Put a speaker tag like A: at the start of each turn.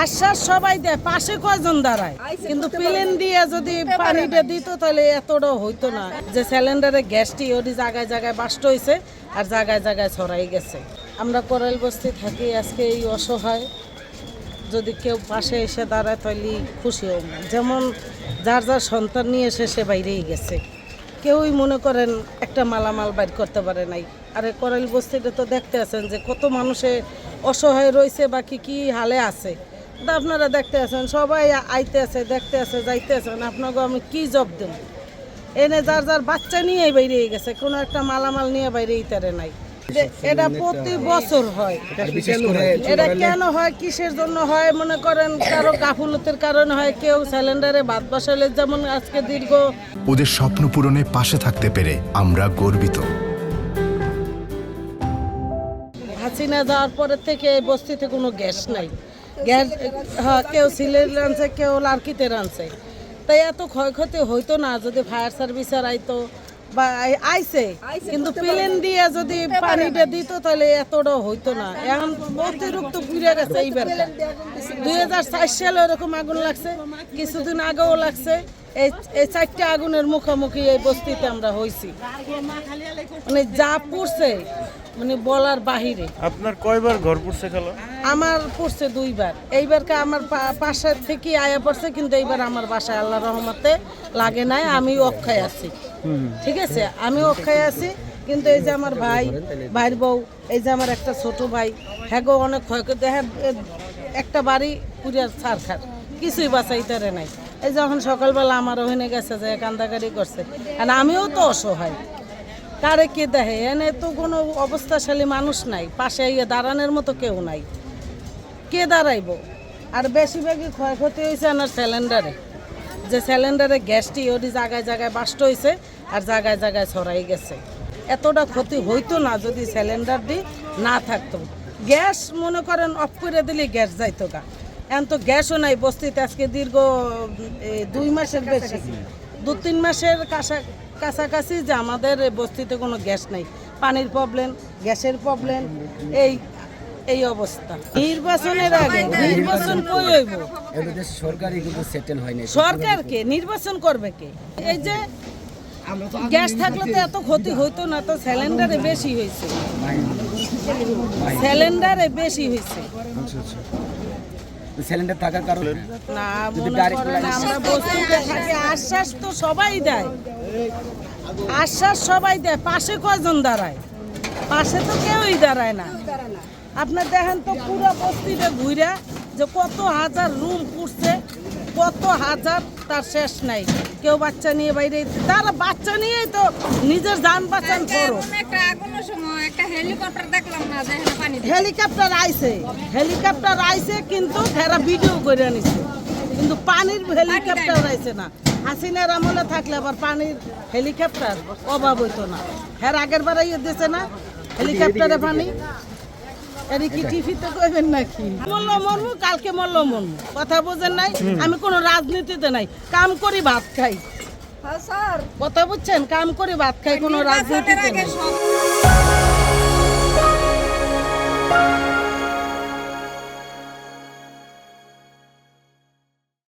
A: আশ্বাস সবাই দেয়, পাশে কয়জন দাঁড়ায়, কিন্তু প্লেন দিয়ে যদি পানিটা দিত তাহলে এতটাও হইতো না। যে সিলিন্ডারে গ্যাসটি ওটি জায়গায় জায়গায় বাস্ট হয়েছে আর জায়গায় জায়গায় ছড়াই গেছে। আমরা কোরাইল বস্তি থাকি, আজকে এই অসহায় যদি কেউ পাশে এসে দাঁড়ায় তাহলে খুশি হব। যেমন যার যার সন্তান নিয়ে এসে সে বাইরেই গেছে, কেউই মনে করেন একটা মালামাল বাইর করতে পারে নাই। আর এই কোরাইল বস্তিটা তো দেখতে আছেন যে কত মানুষে অসহায় রয়েছে বা কি হালে আছে। তা আপনারা দেখতে আছেন, সবাই আইতে আছে, দেখতে আছে, যাইতে আছেন। আপনাকে আমি কি জব দেব? এনে যার যার বাচ্চা নিয়ে বাইরে গেছে, কোনো একটা মালামাল নিয়ে বাইরে ইতারে নাই। এটা প্রতি বছর হয়। এটা কেন হয়, কিসের জন্য হয়? মনে করেন কারো গাফুলতির কারণে হয়, কেউ সিলিন্ডারে ভাত বসালে। যেমন আজকে দীর্ঘ
B: ওদের স্বপ্ন পূরণে পাশে থাকতে পেরে আমরা গর্বিত।
A: হাসিনা যাওয়ার পরের থেকে এই বস্তিতে কোনো গ্যাস নাই। গ্যাস কেউ সিলেট রানছে, কেউ লার্কিতে রানছে। তাই এত ক্ষয়ক্ষতি হইতো না যদি ফায়ার সার্ভিসের আইতো বা আইছে, কিন্তু প্লেন দিয়ে যদি পানিটা দিত তাহলে এতটাও হইতো না। এখন অতিরিক্ত পুড়ে গেছে। এইবার 2004 সালে এরকম আগুন লাগছে, কিছুদিন আগেও লাগছে। এই 4টা আগুনের মুখোমুখি এই বস্তিতে আমরা হয়েছি। মানে যা পড়ছে মানে বলার বাহিরে।
C: আপনার কয়বার ঘর পড়ছে খালা?
A: আমার পড়ছে 2বার। এইবারকে আমার পাশের থেকে আয়া পড়ছে, কিন্তু এইবার আমার বাসায় আল্লাহর রহমতে লাগে নাই। আমি অক্ষয় আছি, ঠিক আছে, আমি অক্ষয় আছি। কিন্তু এই যে আমার ভাইয়ের বউ, এই যে আমার একটা ছোট ভাই, হ্যাঁ গো অনেক ক্ষয়ক্ষতি। হ্যাঁ, একটা বাড়ি পুরিয়ার ছাড়খার, কিছুই বাঁচাইতারে নাই। এই যখন সকালবেলা আমার ওখানে গেছে যে কান্দাকারি করছে, আর আমিও তো অসহায়। কারে কে দেখে? এনে তো কোনো অবস্থাশালী মানুষ নাই, পাশে ইয়ে দাঁড়ানোর মতো কেউ নাই, কে দাঁড়াইব? আর বেশিরভাগই ক্ষয়ক্ষতি হয়েছে আমার সিলিন্ডারে। যে সিলিন্ডারে গ্যাসটি ওটি জায়গায় জায়গায় বাস্ট হয়েছে আর জায়গায় জায়গায় ছড়াই গেছে। এতটা ক্ষতি হইতো না যদি সিলিন্ডারটি না থাকতো। গ্যাস মনে করেন অফ করে দিলে গ্যাস যাইতো গা। এখন তো গ্যাসও নাই বস্তিতে। আজকে দীর্ঘ 2 মাসের বেশি, 2-3 মাসের কাছাকাছি যে আমাদের বস্তিতে কোনো গ্যাস নাই। পানির প্রবলেম, গ্যাসের প্রবলেম, এই অবস্থা। নির্বাচনের আগে নির্বাচন কই হইব?
D: সরকারই কিন্তু সেটেল হয়নি।
A: সরকারকে নির্বাচন করবে কে? এই যে গ্যাস থাকলে তো এত ক্ষতি হইতো না। তো সিলিন্ডারে বেশি হয়েছে, সিলিন্ডারে বেশি হয়েছে।
D: সিলিন্ডার থাকার কারণে
A: না মনে করেন আমরা বস্তিতে থাকি, আশ্বাস তো সবাই দেয়, আশ্বাস সবাই দেয়, পাশে কয়জন দাঁড়ায়? পাশে তো কেউই দাঁড়ায় না। আপনার দেখেন তো পুরো বস্তিতে ঘুরা যে কত হাজার রুম পুড়ছে, কত হাজার, তার শেষ নাই। কেউ বাচ্চা নিয়ে বাইরে, তারা বাচ্চা নিয়েই তো নিজের যান বাঁচান করো। হেলিকপ্টার আইছে কিন্তু এরা ভিডিও করে নিছে, কিন্তু পানির হেলিকপ্টার আইছে না। হাসিনার আমলে থাকলে আবার পানির হেলিকপ্টার অভাব হইতো না। হ্যাঁ, আগের বার ইয়ে দিছে না হেলিকপ্টারে পানি। এর কি টিভিতে কইবেন নাকি? মরলো মরমু, কালকে মরলো মরমু, কথা বোঝেন নাই? আমি কোনো রাজনীতিতে নাই, কাম করি ভাত খাই। কথা বুঝছেন? কাম করি ভাত খাই, কোনো রাজনীতিতে নাই।